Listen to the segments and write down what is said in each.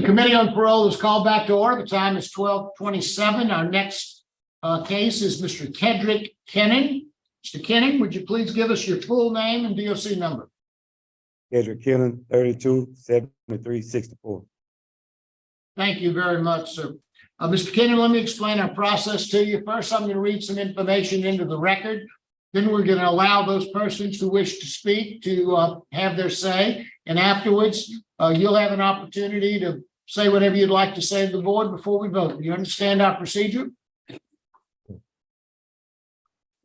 The Committee on Parole is called back to order. The time is 12:27. Our next case is Mr. Keddrick Kennon. Mr. Kennon, would you please give us your full name and DOC number? Keddrick Kennon 327364. Thank you very much, sir. Mr. Kennon, let me explain our process to you. First, I'm going to read some information into the record. Then we're going to allow those persons who wish to speak to have their say. And afterwards, you'll have an opportunity to say whatever you'd like to say to the board before we vote. Do you understand our procedure?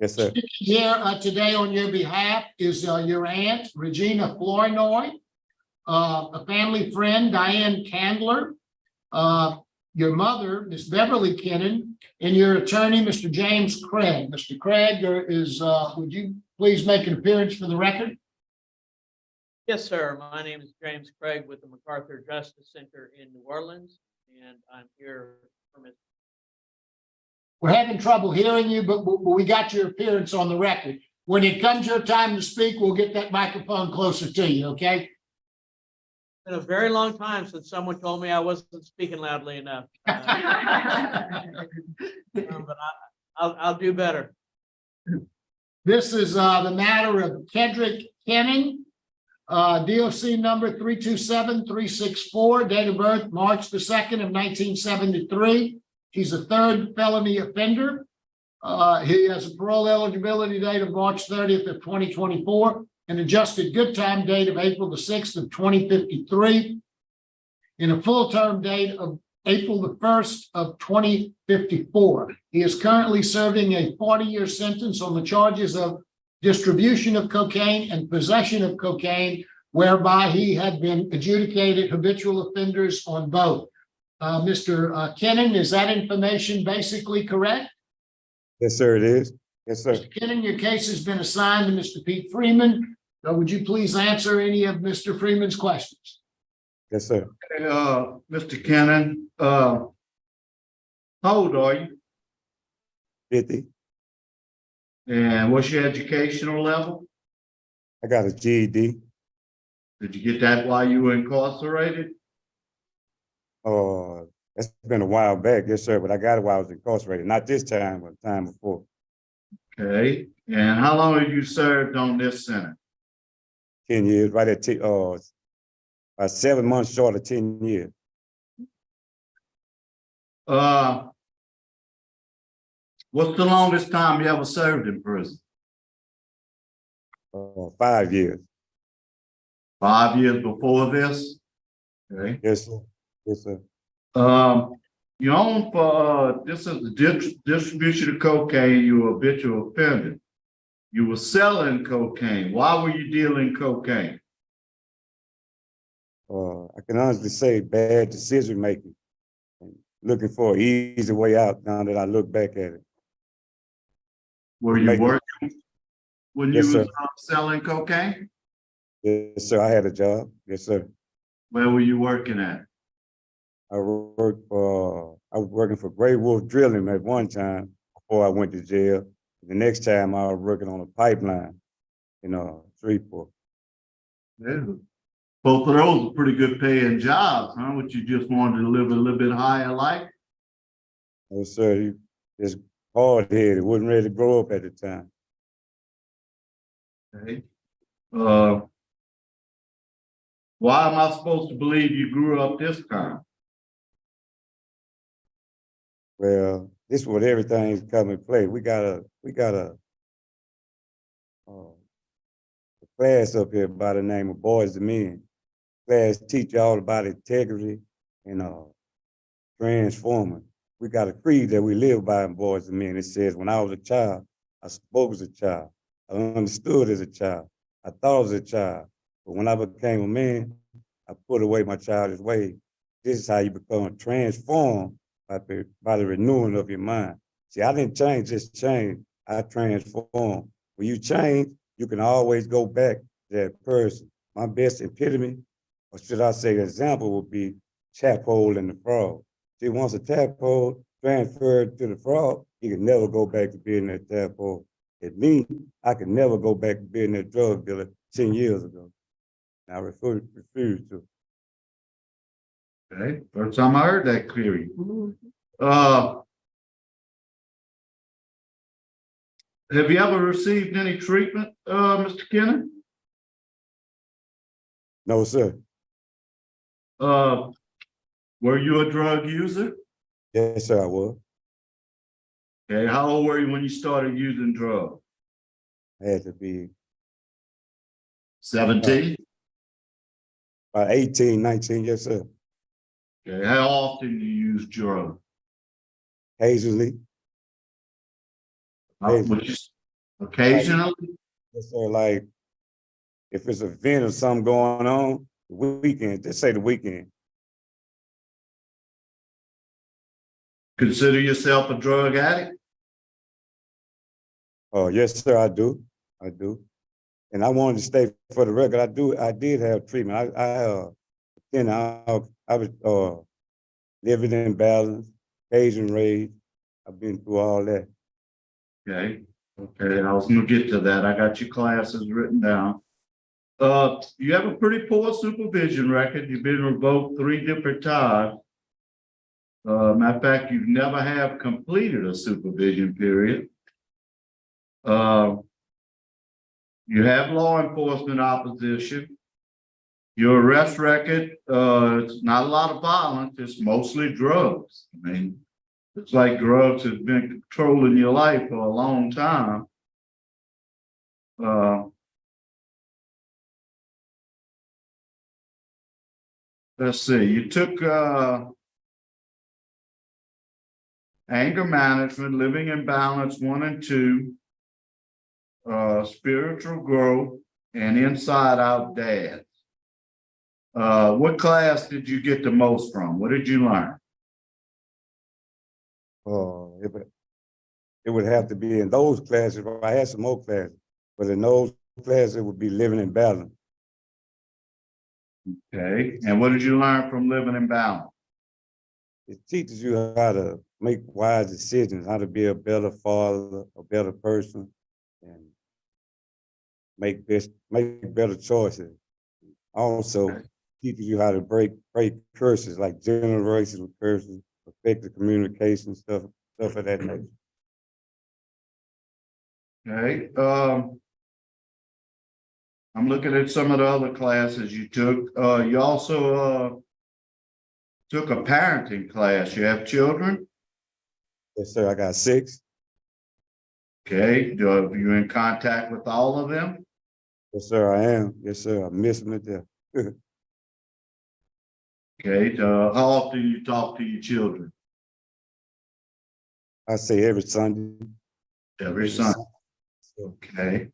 Yes, sir. Here today on your behalf is your aunt, Regina Flournoy, a family friend, Diane Candler, your mother, Miss Beverly Kennon, and your attorney, Mr. James Craig. Mr. Craig would you please make an appearance for the record? Yes, sir. My name is James Craig with the MacArthur Justice Center in New Orleans, and I'm here for Ms. We're having trouble hearing you, but we got your appearance on the record. When it comes your time to speak, we'll get that microphone closer to you, okay? It's been a very long time since someone told me I wasn't speaking loudly enough. But I'll do better. This is the matter of Keddrick Kennon, DOC number 327364, date of birth March the 2nd of 1973. He's a third felony offender. He has a parole eligibility date of March 30th of 2024, an adjusted good time date of April the 6th of 2053, and a full term date of April the 1st of 2054. He is currently serving a 40-year sentence on the charges of distribution of cocaine and possession of cocaine, whereby he had been adjudicated habitual offenders on both. Mr. Kennon, is that information basically correct? Yes, sir, it is. Yes, sir. Mr. Kennon, your case has been assigned to Mr. Pete Freeman. Would you please answer any of Mr. Freeman's questions? Yes, sir. Mr. Kennon, how old are you? 50. And what's your educational level? I got a GED. Did you get that while you were incarcerated? That's been a while back, yes, sir, but I got it while I was incarcerated. Not this time, but the time before. Okay. And how long have you served on this sentence? 10 years, right at 7 months short of 10 years. What's the longest time you ever served in prison? 5 years. 5 years before this? Okay. Yes, sir. Yes, sir. You own for this is the distribution of cocaine, you were habitual offender. You were selling cocaine. Why were you dealing cocaine? I can honestly say bad decision making. Looking for an easy way out now that I look back at it. Were you working when you Yes, was sir. Selling cocaine? Yes, sir. I had a job. Yes, sir. Where were you working at? I was working for Gray Wolf Drilling at one time before I went to jail. The next time I was working on a pipeline in Shreveport. Yeah. Both of those are pretty good paying jobs, huh? But you just wanted to live a little bit higher life? Yes, sir. He just hard headed, wasn't ready to grow up at the time. Okay. Why am I supposed to believe you grew up this time? Well, this is what everything's come in play. We got a class up here by the name of Boys to Men. Class teach you all about integrity and transforming. We got a creed that we live by in Boys to Men. It says, when I was a child, I spoke as a child. I understood as a child. I thought as a child. But when I became a man, I put away my childish ways. This is how you become transformed by the renewing of your mind. See, I didn't change, just change. I transformed. When you change, you can always go back to that person. My best epitome, or should I say example, would be Chaphole and the Frog. See, once a tadpole transferred to the frog, he could never go back to being that tadpole. It means I could never go back to being that drug dealer 10 years ago. And I refuse to. Okay, first time I heard that query. Uh, have you ever received any treatment, Mr. Kennon? No, sir. Uh, were you a drug user? Yes, sir, I was. Okay, how old were you when you started using drugs? I had to be 17? about 18, 19, yes, sir. Okay, how often do you use drugs? Occasionally, Would you, occasionally? yes, sir, like if it's an event or something going on, the weekend, just say the weekend. Consider yourself a drug addict? Oh, yes, sir, I do. I do. And I wanted to stay for the record. I did have treatment. I was living in balance, Asian rage. I've been through all that. Okay, okay, I was gonna get to that. I got your classes written down. You have a pretty poor supervision record. You've been revoked 3 different times. Matter of fact, you've never have completed a supervision period. You have law enforcement opposition. Your arrest record, it's not a lot of violence, it's mostly drugs. I mean, it's like drugs has been controlling your life for a long time. Let's see, you took anger management, living in balance 1 and 2, spiritual growth, and inside out dads. What class did you get the most from? What did you learn? It would have to be in those classes. I had some more classes, but in those classes, it would be living in balance. Okay, and what did you learn from living in balance? It teaches you how to make wise decisions, how to be a better father, a better person, and make better choices. Also, Okay. teaches you how to break curses, like generational curses, effective communication, stuff of that nature. Okay, I'm looking at some of the other classes you took. You also took a parenting class. You have children? Yes, sir. I got 6. Okay, are you in contact with all of them? Yes, sir. I am. Yes, sir. I miss them at there. Okay, how often do you talk to your children? I say every Sunday. Every Sunday. Okay.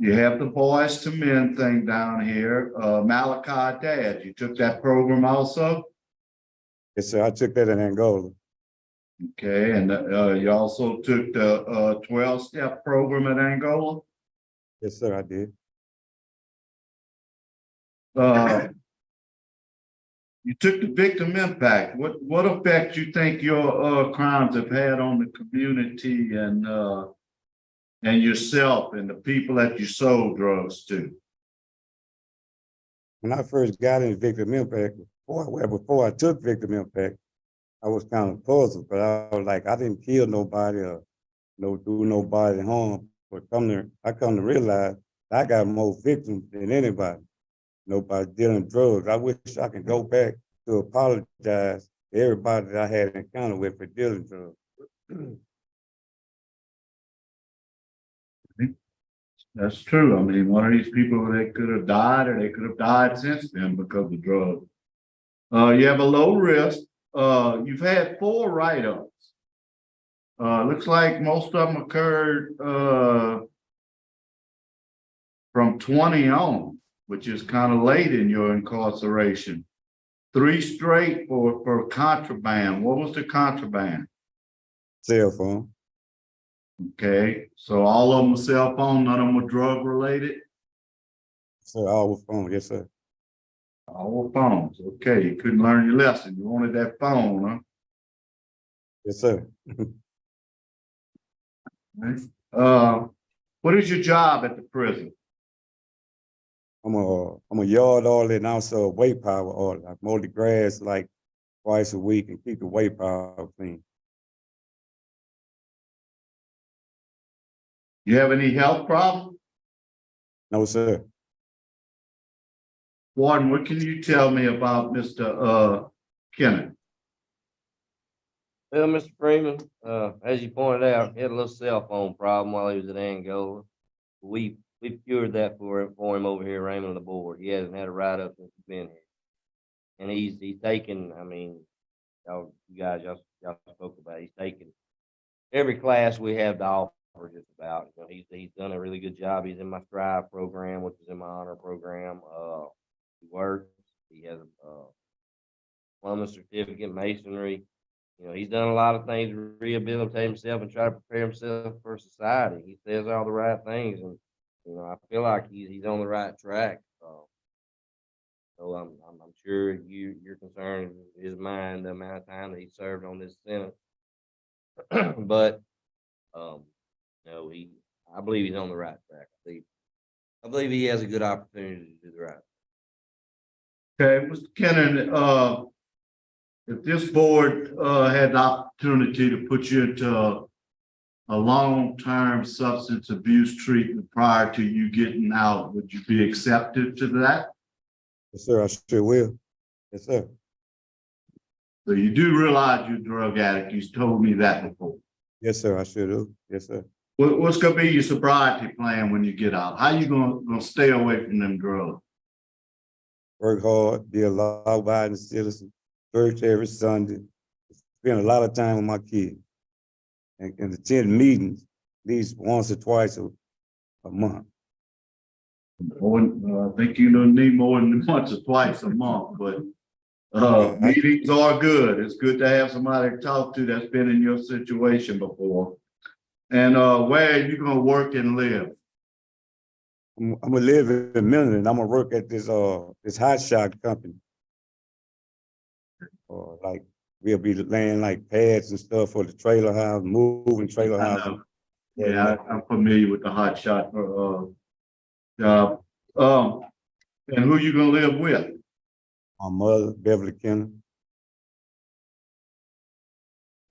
You have the boys to men thing down here. Malachi Dad, you took that program also? Yes, sir. I took that in Angola. Okay, and you also took the 12-step program at Angola? Yes, sir. I did. You took the victim impact. What effect you think your crimes have had on the community and yourself and the people that you sold drugs to? When I first got in victim impact, before I took victim impact, I was kind of puzzled, but I was like, I didn't kill nobody or do nobody harm. But I come to realize I got more victims than anybody. Nobody dealing drugs. I wish I could go back to apologize to everybody that I had encountered with for dealing drugs. That's true. I mean, one of these people, they could have died or they could have died since then because of drugs. You have a low risk. You've had 4 write-ups. Looks like most of them occurred from 20 on, which is kind of late in your incarceration. 3 straight for contraband. What was the contraband? Cell phone. Okay, so all of them were cell phone, none of them were drug related? So all was phone. Yes, sir. All were phones. Okay, you couldn't learn your lesson. You wanted that phone, huh? Yes, sir. What is your job at the prison? I'm a yard artist and also a weight power artist. I mow the grass like twice a week and keep the weight power clean. You have any health problems? No, sir. Warden, what can you tell me about Mr. Kennon? Well, Mr. Freeman, as you pointed out, he had a little cell phone problem while he was at Angola. We cured that for him over here, Raymond on the board. He hasn't had a write up since he's been here. And he's taken, I mean, y'all spoke about it. He's taken every class we have to offer just about. You know, he's done a really good job. He's in my Strive program, which is in my honor program. He works. He has a plumbing certificate, masonry. You know, he's done a lot of things to rehabilitate himself and try to prepare himself for society. He says all the right things, and you know, I feel like he's on the right track. So I'm sure your concern is mine, the amount of time that he served on this Senate. But no, I believe he's on the right track. I believe he has a good opportunity to do the right. Okay, Mr. Kennon, if this board had the opportunity to put you into a long-term substance abuse treatment prior to you getting out, would you be accepted to that? Yes, sir. I sure will. Yes, sir. So you do realize you're a drug addict. You told me that before. Yes, sir. I sure do. Yes, sir. What's gonna be your sobriety plan when you get out? How you gonna stay away from them drugs? Work hard, be a law-abiding citizen, church every Sunday, spend a lot of time with my kids, and attend meetings at least once or twice a month. I think you don't need more than once or twice a month, but meetings are good. It's good to have somebody to talk to that's been in your situation before. And where are you gonna work and live? I'm gonna live in Milton, and I'm gonna work at this hot shot company. Like we'll be laying like pads and stuff for the trailer house, moving trailer I house. know. Yeah, I'm familiar with the hot shot job. And who you gonna live with? My mother, Beverly Kennon.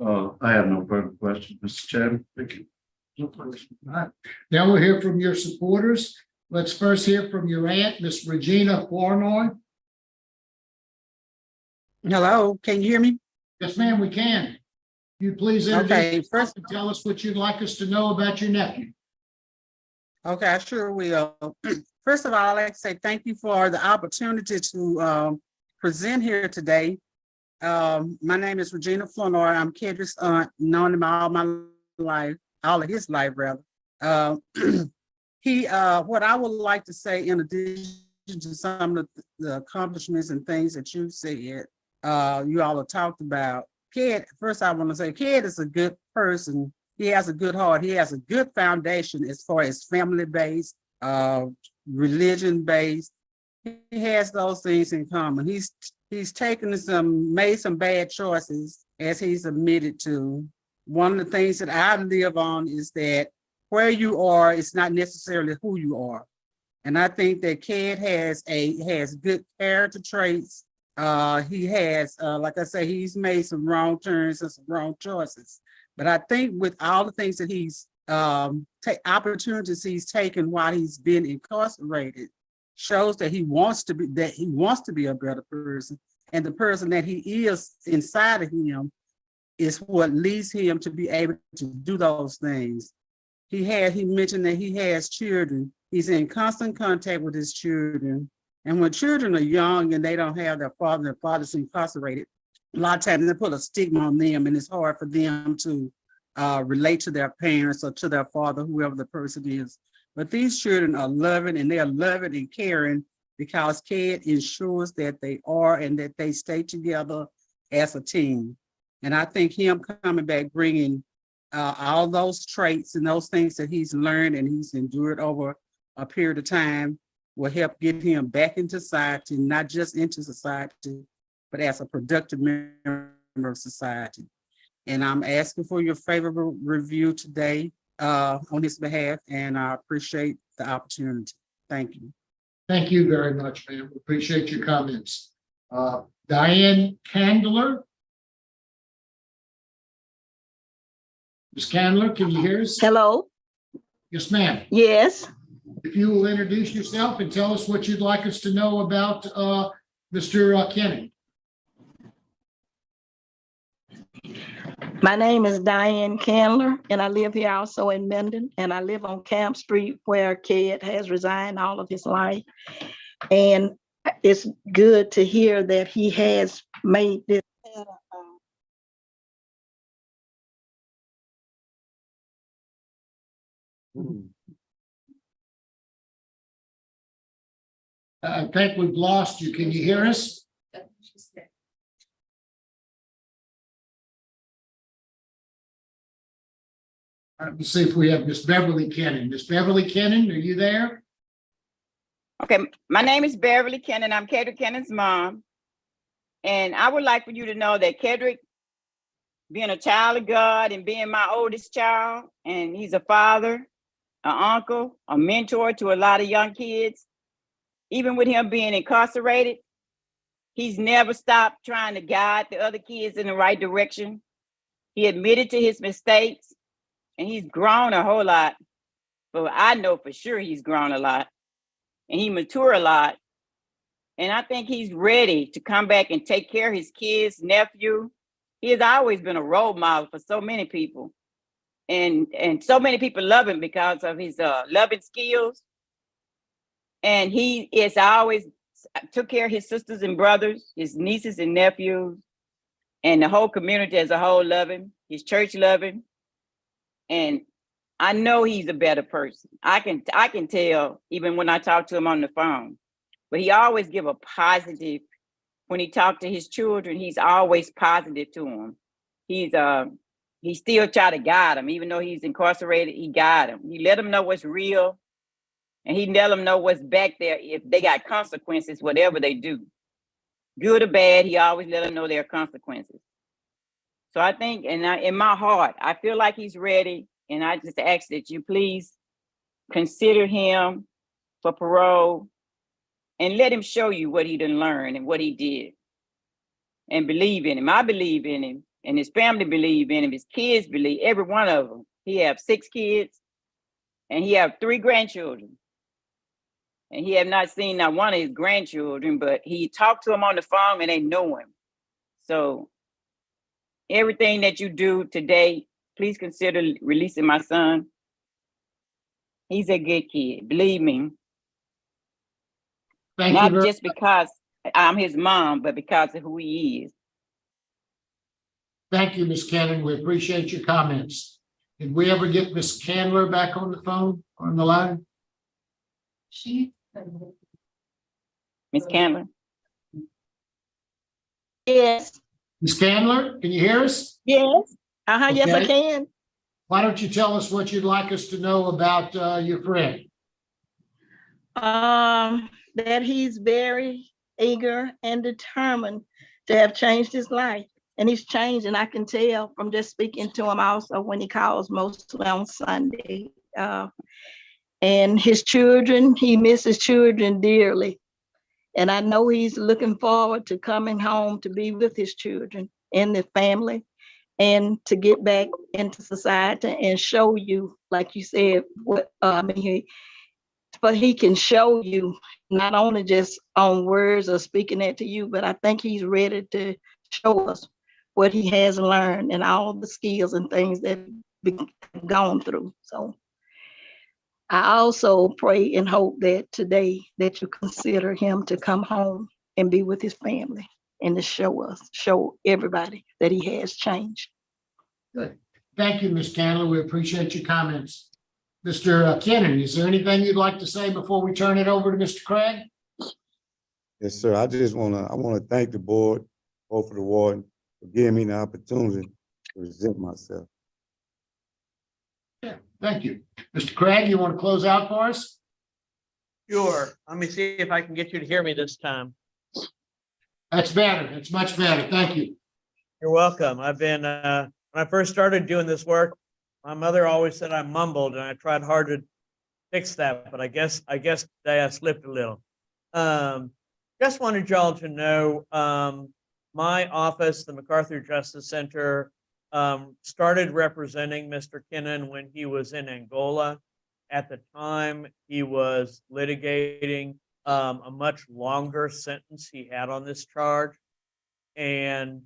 I have no further questions, Mr. Chairman. Thank you. No question. All right. Now we'll hear from your supporters. Let's first hear from your aunt, Miss Regina Flournoy. Hello, can you hear me? Yes, ma'am, we can. You please Okay, introduce yourself and tell us what you'd like us to know about your nephew. Okay, I sure will. First of all, I'd like to say thank you for the opportunity to present here today. My name is Regina Flournoy. I'm Keddrick's aunt, known him all my life, all of his life rather. What I would like to say, in addition to some of the accomplishments and things that you said, you all have talked about. Ked, first I want to say, Ked is a good person. He has a good heart. He has a good foundation as far as family-based, religion-based. He has those things in common. He's made some bad choices, as he's admitted to. One of the things that I live on is that where you are is not necessarily who you are. And I think that Ked has good character traits. He has, like I say, he's made some wrong turns and some wrong choices. But I think with all the things that he's opportunities he's taken while he's been incarcerated, shows that he wants to be a better person, and the person that he is inside of him is what leads him to be able to do those things. He mentioned that he has children. He's in constant contact with his children. And when children are young and they don't have their father's incarcerated, a lot of times they put a stigma on them, and it's hard for them to relate to their parents or to their father, whoever the person is. But these children are loving, and they are loving and caring because Ked ensures that they are and that they stay together as a team. And I think him coming back, bringing all those traits and those things that he's learned and he's endured over a period of time will help get him back into society, not just into society, but as a productive member of society. And I'm asking for your favorable review today on his behalf, and I appreciate the opportunity. Thank you. Thank you very much, ma'am. We appreciate your comments. Diane Candler. Ms. Candler, can you hear us? Hello, Yes, ma'am. yes, If you will introduce yourself and tell us what you'd like us to know about Mr. Kenny. my name is Diane Candler, and I live here also in Mendon, and I live on Camp Street where Ked has resigned all of his life. And it's good to hear that he has made this. I think we've lost you. Can you hear us? All right, let's see if we have Miss Beverly Kennon. Miss Beverly Kennon, are you there? Okay, my name is Beverly Kennon. I'm Keddrick Kennon's mom. And I would like for you to know that Keddrick, being a child of God and being my oldest child, and he's a father, an uncle, a mentor to a lot of young kids. Even with him being incarcerated, he's never stopped trying to guide the other kids in the right direction. He admitted to his mistakes, and he's grown a whole lot. But I know for sure he's grown a lot, and he matured a lot. And I think he's ready to come back and take care of his kids, nephew. He has always been a role model for so many people. And so many people love him because of his loving skills. And he is always took care of his sisters and brothers, his nieces and nephews, and the whole community as a whole love him, his church love him. And I know he's a better person. I can tell even when I talk to him on the phone. But he always give a positive, when he talked to his children, he's always positive to them. He still try to guide them, even though he's incarcerated, he guide them. He let them know what's real, and he let them know what's back there if they got consequences, whatever they do. Good or bad, he always let them know there are consequences. So I think, in my heart, I feel like he's ready, and I just ask that you please consider him for parole and let him show you what he done learned and what he did. And believe in him. I believe in him, and his family believe in him. His kids believe, every one of them. He have 6 kids, and he have 3 grandchildren. And he have not seen not one of his grandchildren, but he talked to them on the phone and they know him. So everything that you do today, please consider releasing my son. He's a good kid, believe me. Thank you. Not very- just because I'm his mom, but because of who he is. Thank you, Ms. Cannon. We appreciate your comments. Did we ever get Ms. Candler back on the phone, on the line? Ms. Candler? Yes, Ms. Candler, can you hear us? yes, yes, I Okay. can. Why don't you tell us what you'd like us to know about your friend? That he's very eager and determined to have changed his life. And he's changed, and I can tell from just speaking to him also when he calls mostly on Sunday. And his children, he misses children dearly. And I know he's looking forward to coming home to be with his children and the family and to get back into society and show you, like you said, what but he can show you not only just on words or speaking that to you, but I think he's ready to show us what he has learned and all the skills and things that we've gone through. So I also pray and hope that today that you consider him to come home and be with his family and to show everybody that he has changed. Good. Thank you, Ms. Candler. We appreciate your comments. Mr. Kennon, is there anything you'd like to say before we turn it over to Mr. Craig? Yes, sir. I want to thank the board, both of the warden, for giving me the opportunity to present myself. Yeah, thank you. Mr. Craig, you want to close out for us? Sure. Let me see if I can get you to hear me this time. That's better. That's much better. Thank you. You're welcome. I've been, when I first started doing this work, my mother always said I mumbled, and I tried hard to fix that, but I guess today I slipped a little. Just wanted y'all to know, my office, the MacArthur Justice Center, started representing Mr. Kennon when he was in Angola. At the time, he was litigating a much longer sentence he had on this charge. And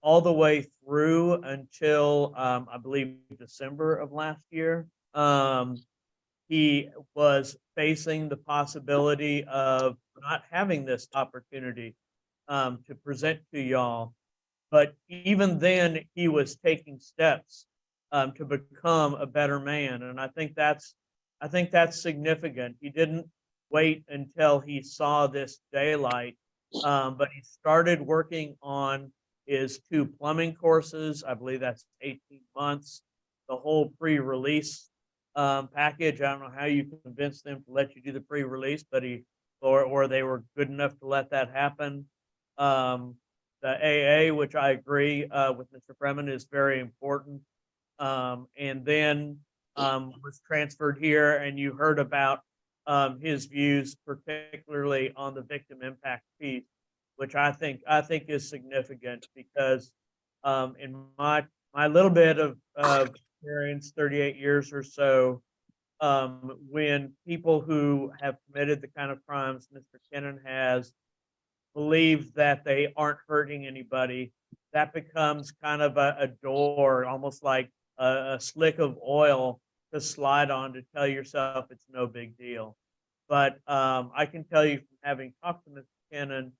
all the way through until I believe December of last year, he was facing the possibility of not having this opportunity to present to y'all. But even then, he was taking steps to become a better man, and I think that's significant. He didn't wait until he saw this daylight, but he started working on his 2 plumbing courses. I believe that's 18 months. The whole pre-release package. I don't know how you convinced them to let you do the pre-release, but or they were good enough to let that happen. The AA, which I agree with Mr. Freeman, is very important. And then was transferred here, and you heard about his views, particularly on the victim impact piece, which I think is significant because in my little bit of experience, 38 years or so, when people who have committed the kind of crimes Mr. Kennon has believe that they aren't hurting anybody, that becomes kind of a door, almost like a slick of oil to slide on to tell yourself it's no big deal. But I can tell you from having talked to Mr. Kennon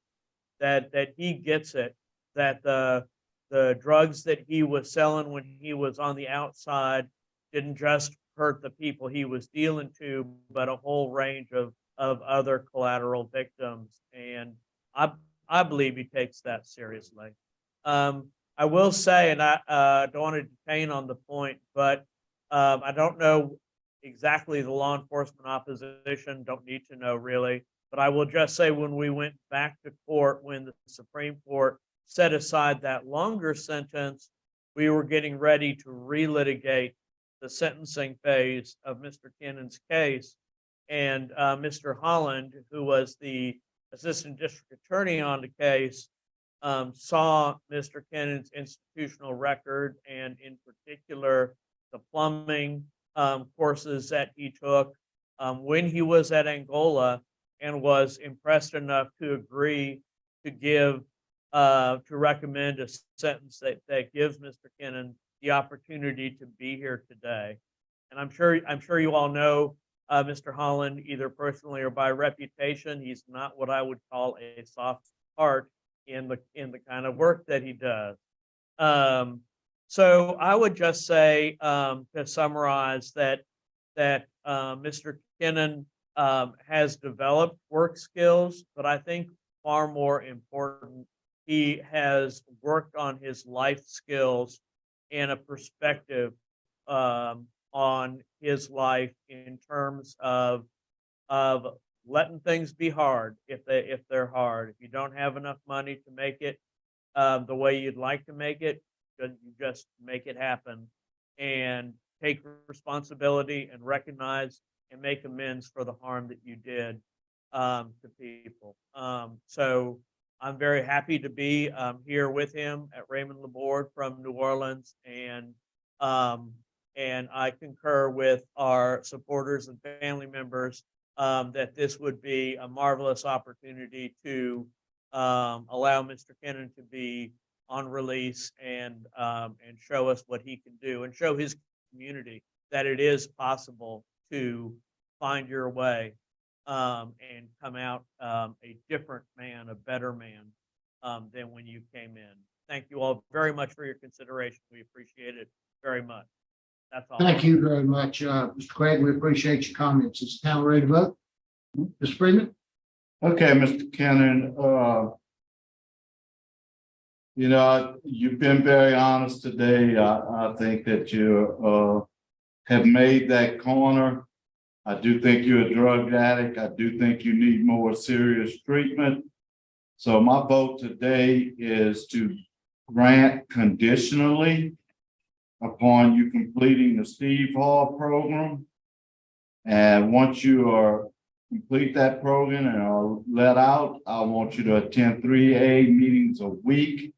that he gets it, that the drugs that he was selling when he was on the outside didn't just hurt the people he was dealing to, but a whole range of other collateral victims. And I believe he takes that seriously. I will say, and I don't want to detain on the point, but I don't know exactly the law enforcement opposition, don't need to know really, but I will just say when we went back to court, when the Supreme Court set aside that longer sentence, we were getting ready to relitigate the sentencing phase of Mr. Kennon's case. And Mr. Holland, who was the assistant district attorney on the case, saw Mr. Kennon's institutional record, and in particular, the plumbing courses that he took when he was at Angola, and was impressed enough to agree to give, to recommend a sentence that gives Mr. Kennon the opportunity to be here today. And I'm sure you all know Mr. Holland, either personally or by reputation. He's not what I would call a soft heart in the kind of work that he does. So I would just say, to summarize, that Mr. Kennon has developed work skills, but I think far more important, he has worked on his life skills and a perspective on his life in terms of letting things be hard if they're hard. If you don't have enough money to make it the way you'd like to make it, you just make it happen and take responsibility and recognize and make amends for the harm that you did to people. So I'm very happy to be here with him at Raymond Laborde from New Orleans, and I concur with our supporters and family members that this would be a marvelous opportunity to allow Mr. Kennon to be on release and show us what he can do, and show his community that it is possible to find your way and come out a different man, a better man than when you came in. Thank you all very much for your consideration. We appreciate it very much. That's all. Thank you very much, Mr. Craig. We appreciate your comments. Is the town ready to vote? Mr. Freeman? Okay, Mr. Kennon, you know, you've been very honest today. I think that you have made that corner. I do think you're a drug addict. I do think you need more serious treatment. So my vote today is to grant conditionally upon you completing the Steve Hall program. And once you are complete that program and are let out, I want you to attend 3A meetings a week.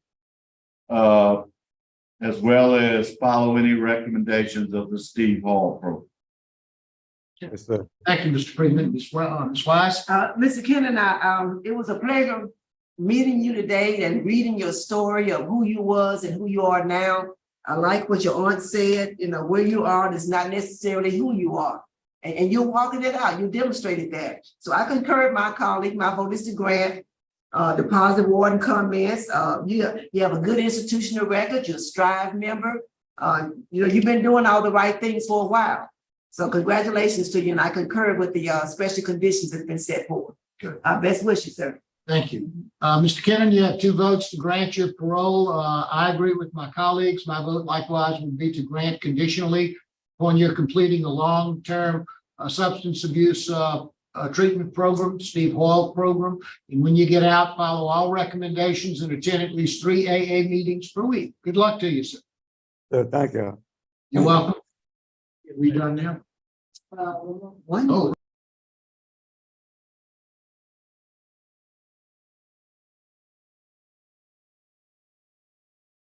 As well as follow any recommendations of the Steve Hall program. Yes, sir. Thank you, Mr. Freeman. Ms. Wise? Mr. Kennon, it was a pleasure meeting you today and reading your story of who you was and who you are now. I like what your aunt said, you know, where you are is not necessarily who you are. And you're walking it out, you demonstrated that. So I concur with my colleague, my vote is to grant the positive warden comments. You have a good institutional record, you're a Strive member. You know, you've been doing all the right things for a while. So congratulations to you, and I concur with the special conditions that's been set forth. Best wishes, sir. Thank you. Mr. Kennon, you have 2 votes to grant your parole. I agree with my colleagues. My vote likewise would be to grant conditionally upon your completing a long-term substance abuse treatment program, Steve Hall program. And when you get out, follow all recommendations and attend at least 3 AA meetings per week. Good luck to you, sir. So thank you. You're welcome. Are we done now? One. Oh.